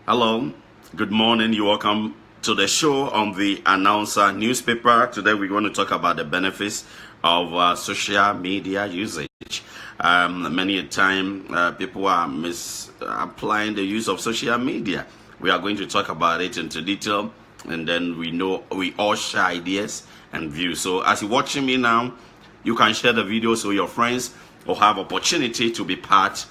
Hello, good morning. You're welcome to the show on the Announcer newspaper. Today we're going to talk about the benefits of social media usage. Many a time people are misapplying the use of social media. We are going to talk about it into detail, and then we all share ideas and views. So as you're watching me now, you can share the video so your friends will have opportunity to be part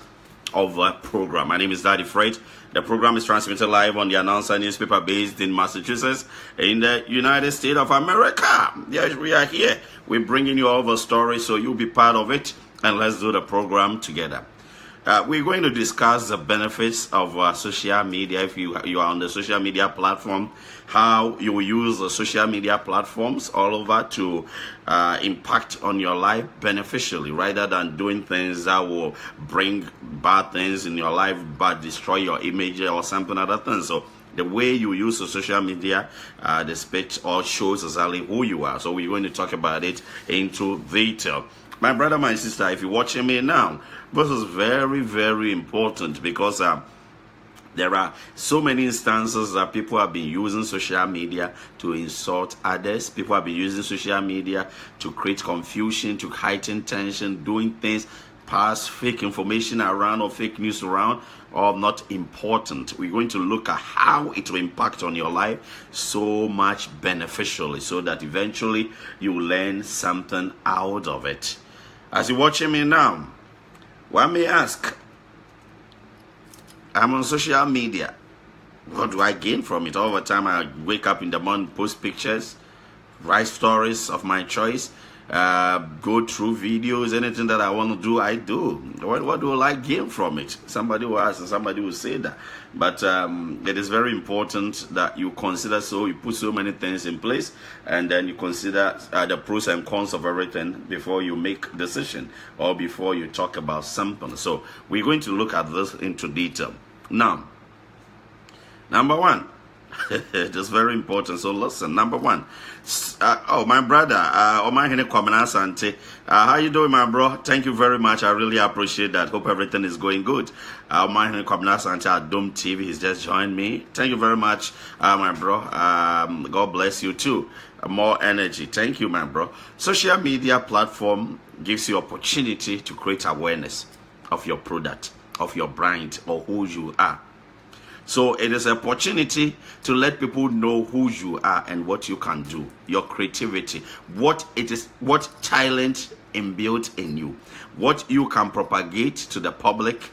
of the program. My name is Daddy Fred. The program is transmitted live on the Announcer newspaper based in Massachusetts in the United States of America. Yes, we are here. We're bringing you all the stories so you'll be part of it, and let's do the program together. We're going to discuss the benefits of social media. If you are on the social media platform, how you will use the social media platforms all over to impact on your life beneficially, rather than doing things that will bring bad things in your life but destroy your image or something other things. So the way you use the social media depicts or shows exactly who you are. So we're going to talk about it into detail. My brother, my sister, if you're watching me now, this is very, very important because there are so many instances that people have been using social media to insult others. People have been using social media to create confusion, to heighten tension, doing things, pass fake information around or fake news around, or not important. We're going to look at how it will impact on your life so much beneficially, so that eventually you learn something out of it. As you're watching me now, one may ask, I'm on social media. What do I gain from it? All the time I wake up in the morning, post pictures, write stories of my choice, go through videos, anything that I want to do, I do. What do I gain from it? Somebody will ask and somebody will say that. But it is very important that you consider, so you put so many things in place, and then you consider the pros and cons of everything before you make a decision or before you talk about something. So we're going to look at this into detail. Now, number one, it is very important. So listen, number one. My brother, Omahene Kwamena Asante. How you doing, my bro? Thank you very much. I really appreciate that. Hope everything is going good. Omahene Kwamena Asante at Dome TV. He's just joined me. Thank you very much, my bro. God bless you too. More energy. Thank you, my bro. Social media platform gives you opportunity to create awareness of your product, of your brand, or who you are. So it is an opportunity to let people know who you are and what you can do, your creativity, what talent inbuilt in you, what you can propagate to the public,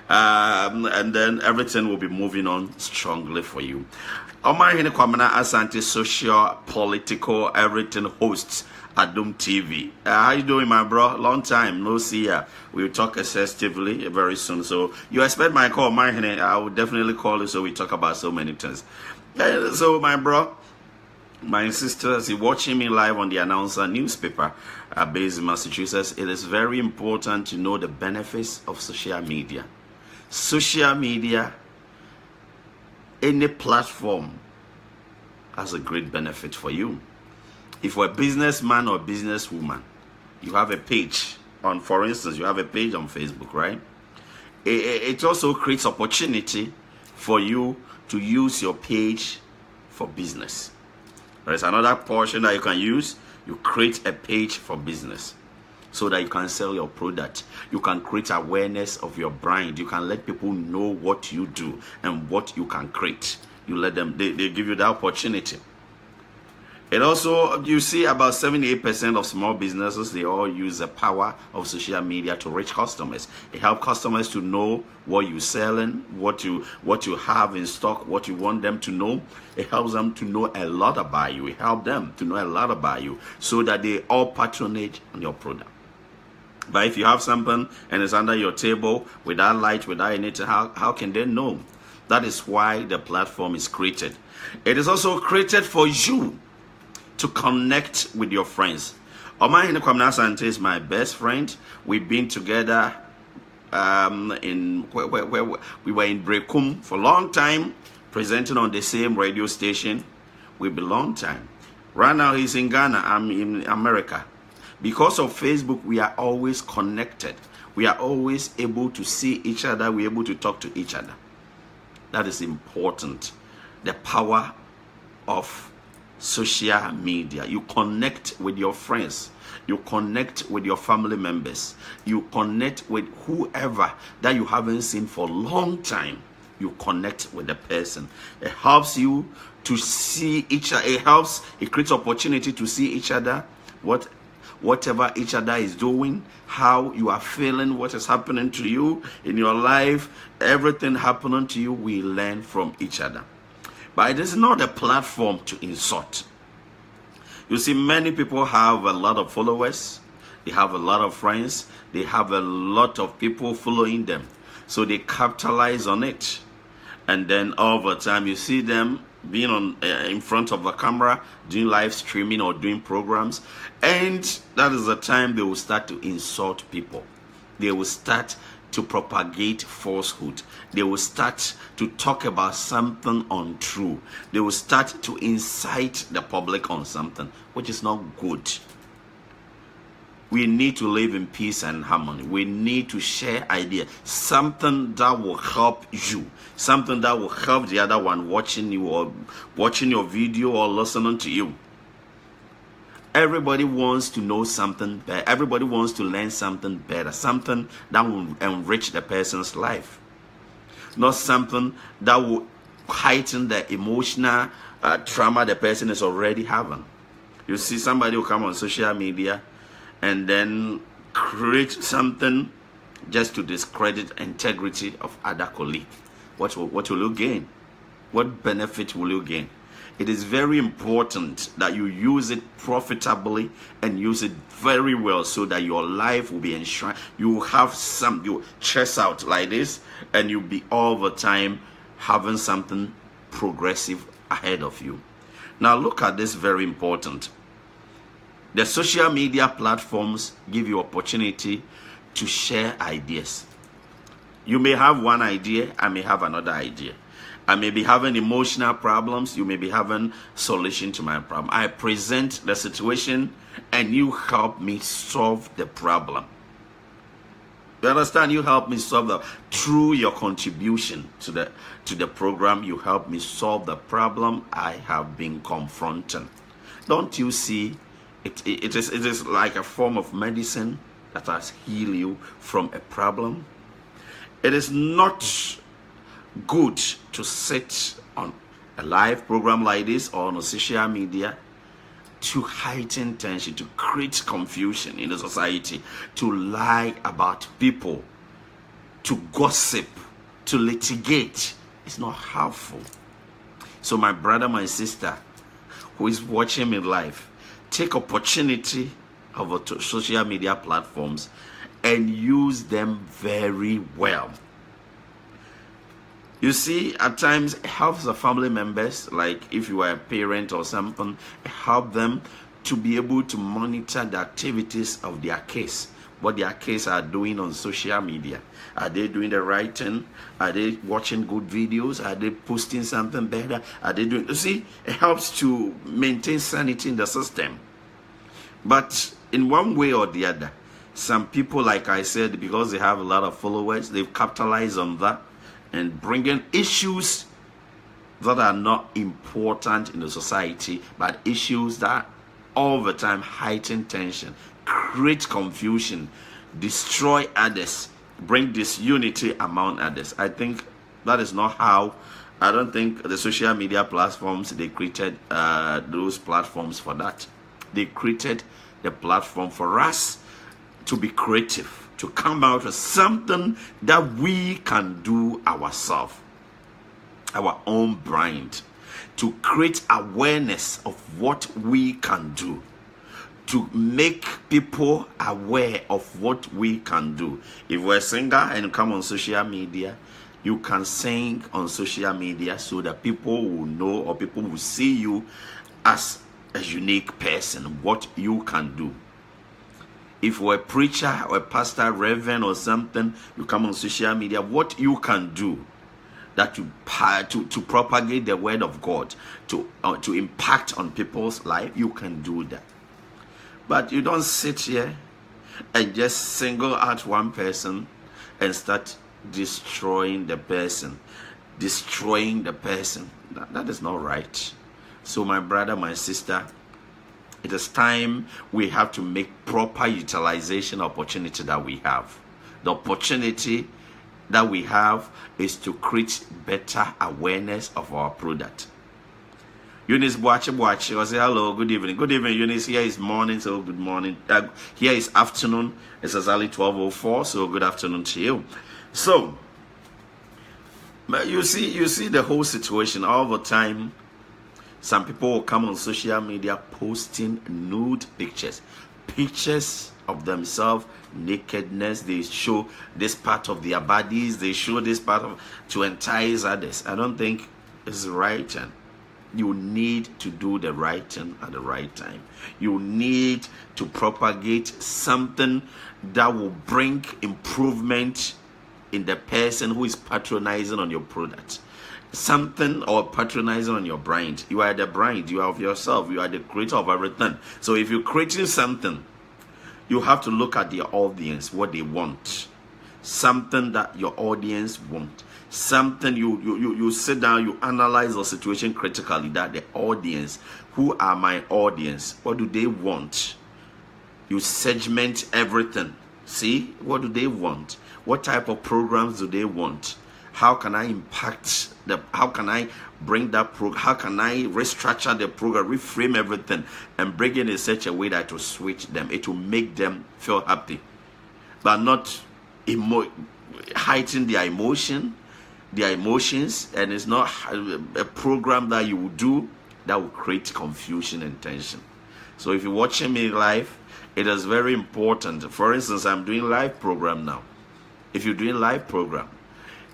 and then everything will be moving on strongly for you. Omahene Kwamena Asante, social, political, everything hosts at Dome TV. How you doing, my bro? Long time no see ya. We'll talk exhaustively very soon. So you expect my call, Omahene? I will definitely call you so we talk about so many things. So my bro, my sisters, you're watching me live on the Announcer newspaper based in Massachusetts. It is very important to know the benefits of social media. Social media, any platform, has a great benefit for you. If you're a businessman or businesswoman, you have a page on, for instance, you have a page on Facebook, right? It also creates opportunity for you to use your page for business. There's another portion that you can use. You create a page for business so that you can sell your product. You can create awareness of your brand. You can let people know what you do and what you can create. You let them, they give you the opportunity. It also, you see, about 78% of small businesses, they all use the power of social media to reach customers. It helps customers to know what you're selling, what you have in stock, what you want them to know. It helps them to know a lot about you. It helps them to know a lot about you so that they all patronage on your product. But if you have something and it's under your table without light, without anything, how can they know? That is why the platform is created. It is also created for you to connect with your friends. Omahene Kwamena Asante is my best friend. We've been together we were in Brekum for a long time, presenting on the same radio station. We've been a long time. Right now he's in Ghana, I'm in America. Because of Facebook, we are always connected. We are always able to see each other. We're able to talk to each other. that is important. The power of social media. You connect with your friends. You connect with your family members. You connect with whoever that you haven't seen for a long time. You connect with the person. It helps you to see each other. It creates opportunity to see each other, whatever each other is doing, how you are feeling, what is happening to you in your life, everything happening to you. We learn from each other. But it is not a platform to insult. You see, many people have a lot of followers. They have a lot of friends. They have a lot of people following them. So they capitalize on it. And then over time, you see them being in front of the camera, doing live streaming or doing programs. And that is the time they will start to insult people. They will start to propagate falsehood. They will start to talk about something untrue. They will start to incite the public on something, which is not good. We need to live in peace and harmony. We need to share ideas, something that will help you, something that will help the other one watching you or watching your video or listening to you. Everybody wants to know something better. Everybody wants to learn something better, something that will enrich the person's life, not something that will heighten the emotional trauma the person is already having. You see somebody will come on social media and then create something just to discredit integrity of other colleagues. What will you gain? What benefit will you gain? It is very important that you use it profitably and use it very well so that your life will be enshrined. You have you chest out like this and you'll be all the time having something progressive ahead of you. Now look at this, very important. The social media platforms give you opportunity to share ideas. You may have one idea, I may have another idea. I may be having emotional problems. You may be having solution to my problem. I present the situation and you help me solve the problem. You understand? You help me solve the through your contribution to the program. You help me solve the problem I have been confronting. Don't you see? It is like a form of medicine that has healed you from a problem. It is not good to sit on a live program like this or on a social media to heighten tension, to create confusion in the society, to lie about people, to gossip, to litigate. It's not helpful. So my brother, my sister who is watching me live, take opportunity of social media platforms and use them very well. You see, at times it helps the family members, like if you are a parent or something, help them to be able to monitor the activities of their kids, what their kids are doing on social media. Are they doing the right thing? Are they watching good videos? Are they posting something better? Are they doing, you see, it helps to maintain sanity in the system. But in one way or the other, some people, like I said, because they have a lot of followers, they've capitalized on that and bringing issues that are not important in the society, but issues that all the time heighten tension, create confusion, destroy others, bring disunity among others. I think that is not how. I don't think the social media platforms, they created those platforms for that. They created the platform for us to be creative, to come out with something that we can do ourselves, our own brand, to create awareness of what we can do, to make people aware of what we can do. If you're a singer and you come on social media, you can sing on social media so that people will know or people will see you as a unique person, what you can do. If you're a preacher or a pastor, reverend or something, you come on social media, what you can do that to propagate the word of God, to impact on people's life, you can do that. But you don't sit here and just single out one person and start destroying the person. destroying the person. That is not right. So my brother, my sister, it is time we have to make proper utilization opportunity that we have. The opportunity that we have is to create better awareness of our product. Eunice Boache will say hello, good evening. Good evening, Eunice. Here is morning, so good morning. Here is afternoon. It's exactly 12:04, so good afternoon to you. So you see the whole situation all the time. Some people will come on social media posting nude pictures of themselves, nakedness. They show this part of their bodies. They show this part of to entice others. I don't think it's right. And you need to do the right thing at the right time. You need to propagate something that will bring improvement in the person who is patronizing on your product. Something or patronizing on your brand. You are the brand, you are of yourself, you are the creator of everything. So if you're creating something, you have to look at the audience, what they want. Something that your audience want. Something you sit down, you analyze the situation critically, that the audience, who are my audience? What do they want? You segment everything. See, what do they want? What type of programs do they want? How can I impact how can I bring that program? How can I restructure the program, reframe everything, and bring it in such a way that it will switch them, it will make them feel happy, but not heighten their emotions, and it's not a program that you will do that will create confusion and tension. So if you're watching me live, it is very important. For instance, I'm doing live program now. If you're doing live program,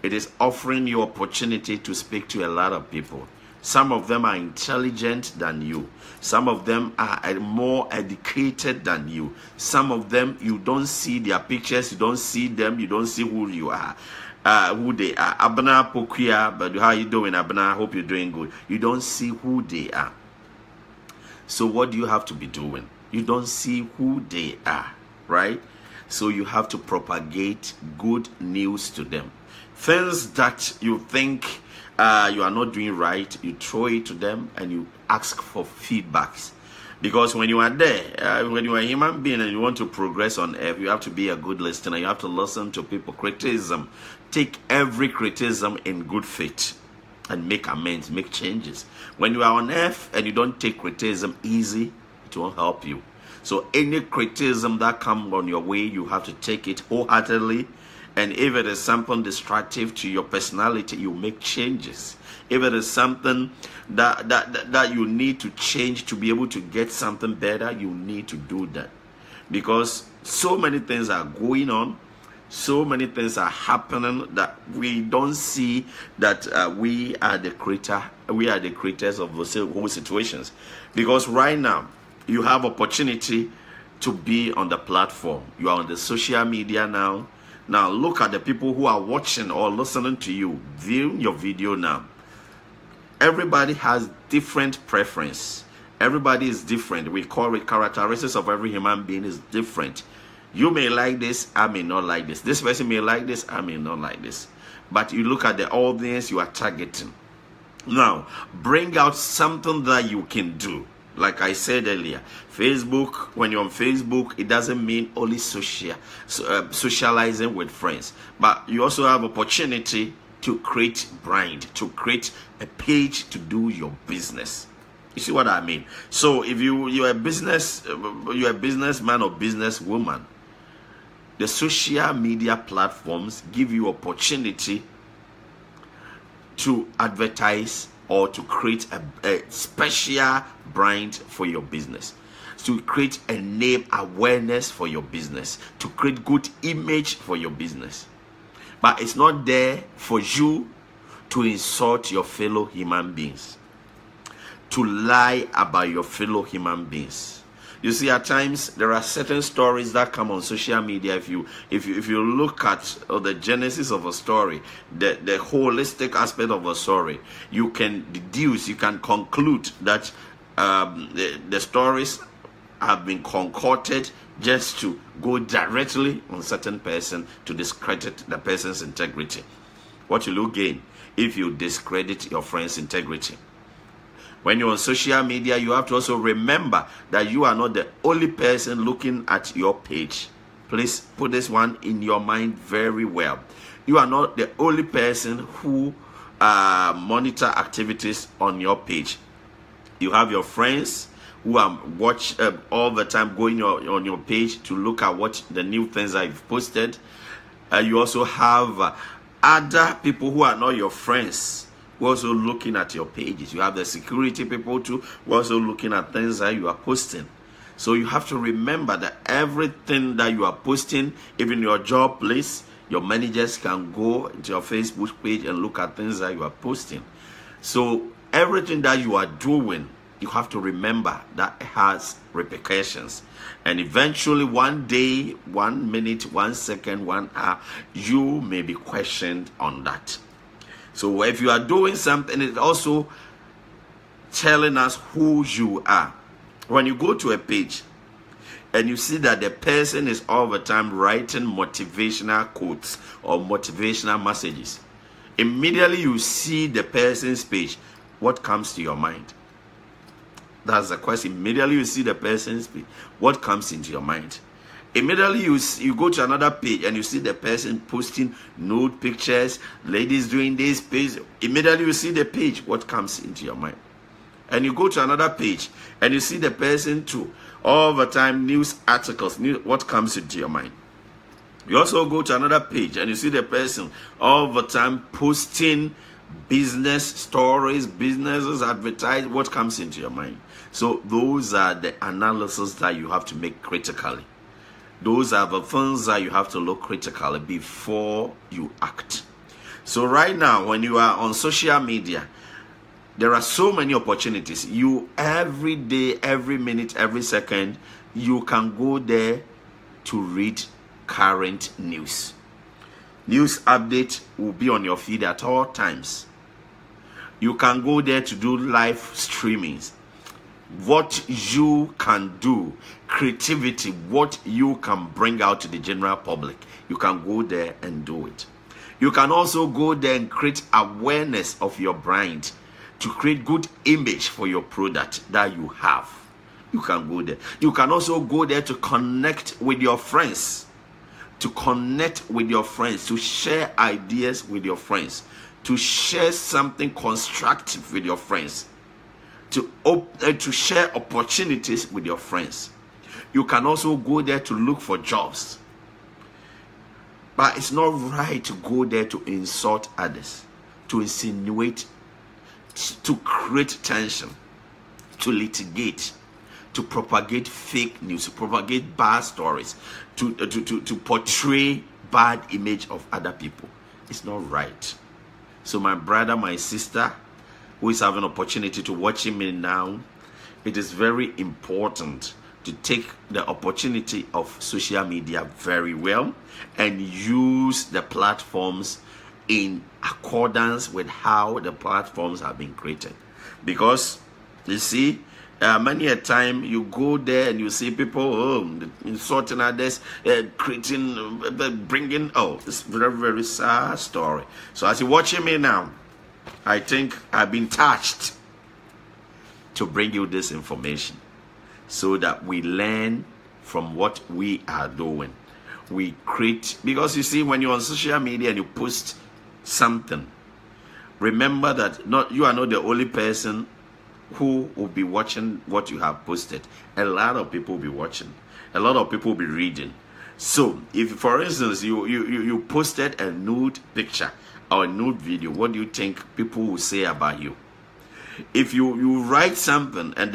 it is offering you opportunity to speak to a lot of people. Some of them are intelligent than you. Some of them are more educated than you. Some of them, you don't see their pictures, you don't see them, you don't see who you are, who they are. Abna Pokuya, but how are you doing, Abna? I hope you're doing good. You don't see who they are. So what do you have to be doing? You don't see who they are, right? So you have to propagate good news to them. Things that you think you are not doing right, you throw it to them and you ask for feedbacks. Because when you are there, when you are a human being and you want to progress on earth, you have to be a good listener. You have to listen to people. Criticism. Take every criticism in good faith and make amends, make changes. When you are on earth and you don't take criticism easy, it won't help you. So any criticism that comes on your way, you have to take it wholeheartedly. And if it is something destructive to your personality, you make changes. If it is something that you need to change to be able to get something better, you need to do that. Because so many things are going on, so many things are happening that we don't see that we are the creators of those whole situations. Because right now, you have opportunity to be on the platform. You are on the social media now. Now look at the people who are watching or listening to you, viewing your video now. Everybody has different preference. Everybody is different. We call it characteristics of every human being is different. You may like this, I may not like this. This person may like this, I may not like this. But you look at the audience you are targeting. Now, bring out something that you can do. Like I said earlier, Facebook, when you're on Facebook, it doesn't mean only socializing with friends. But you also have opportunity to create brand, to create a page to do your business. You see what I mean? So if you're a businessman or businesswoman, the social media platforms give you opportunity to advertise or to create a special brand for your business, to create a name awareness for your business, to create good image for your business. But it's not there for you to insult your fellow human beings, to lie about your fellow human beings. You see, at times there are certain stories that come on social media. If you look at the genesis of a story, the holistic aspect of a story, you can deduce, you can conclude that the stories have been concocted just to go directly on certain person to discredit the person's integrity. What will you gain if you discredit your friend's integrity? When you're on social media, you have to also remember that you are not the only person looking at your page. Please put this one in your mind very well. You are not the only person who monitor activities on your page. You have your friends who watch all the time, going on your page to look at what the new things that you've posted. You also have other people who are not your friends who are also looking at your pages. You have the security people too who are also looking at things that you are posting. So you have to remember that everything that you are posting, even your job place, your managers can go into your Facebook page and look at things that you are posting. So everything that you are doing, you have to remember that it has repercussions. And eventually one day, 1 minute, 1 second, 1 hour, you may be questioned on that. So if you are doing something, it's also telling us who you are. When you go to a page and you see that the person is all the time writing motivational quotes or motivational messages, immediately you see the person's page, what comes to your mind? That's the question. Immediately you see the person's page, what comes into your mind? Immediately you go to another page and you see the person posting nude pictures, ladies doing this page. Immediately you see the page, what comes into your mind? And you go to another page and you see the person too, all the time news articles, what comes into your mind? You also go to another page and you see the person all the time posting business stories, businesses advertise, what comes into your mind? So those are the analysis that you have to make critically. Those are the things that you have to look critically before you act. So right now, when you are on social media, there are so many opportunities. You every day, every minute, every second, you can go there to read current news. News update will be on your feed at all times. You can go there to do live streamings. What you can do, creativity, what you can bring out to the general public, you can go there and do it. You can also go there and create awareness of your brand, to create good image for your product that you have. You can go there. You can also go there to connect with your friends, to share ideas with your friends, to share something constructive with your friends, to share opportunities with your friends. You can also go there to look for jobs. But it's not right to go there to insult others, to insinuate, to create tension, to litigate, to propagate fake news, to propagate bad stories, to portray bad image of other people. It's not right. So my brother, my sister, who is having opportunity to watching me now, it is very important to take the opportunity of social media very well and use the platforms in accordance with how the platforms have been created. Because you see, many a time you go there and you see people insulting others, creating, bringing, it's very, very sad story. So as you're watching me now, I think I've been touched to bring you this information so that we learn from what we are doing. We create, because you see, when you're on social media and you post something, remember that you are not the only person who will be watching what you have posted. A lot of people will be watching. A lot of people will be reading. So if, for instance, you posted a nude picture or a nude video, what do you think people will say about you? If you write something and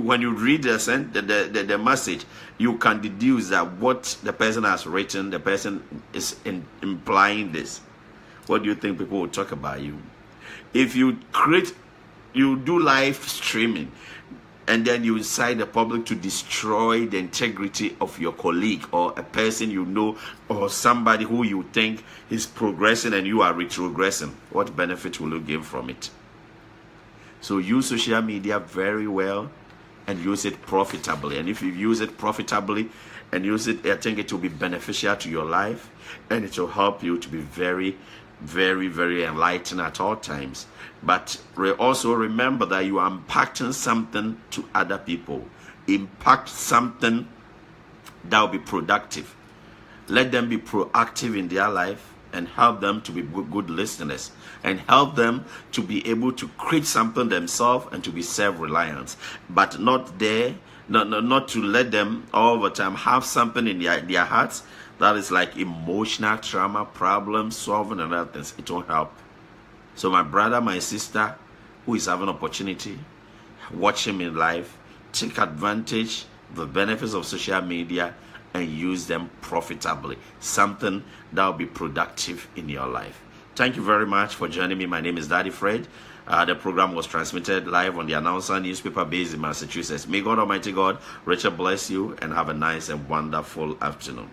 when you read the message, you can deduce that what the person has written, the person is implying this. What do you think people will talk about you? If you do live streaming and then you incite the public to destroy the integrity of your colleague or a person you know or somebody who you think is progressing and you are retrogressing, what benefit will you gain from it? So use social media very well and use it profitably. And if you use it profitably and use it, I think it will be beneficial to your life and it will help you to be very very, very enlightening at all times. But also remember that you are impacting something to other people. Impact something that will be productive. Let them be proactive in their life and help them to be good listeners and help them to be able to create something themselves and to be self-reliant, but not to let them all the time have something in their hearts that is like emotional trauma, problem solving and other things. It won't help. So my brother, my sister who is having opportunity, watch him in life, take advantage of the benefits of social media and use them profitably. Something that will be productive in your life. Thank you very much for joining me. My name is Daddy Fred. The program was transmitted live on the Announcer newspaper based in Massachusetts. May God Almighty God richly bless you and have a nice and wonderful afternoon.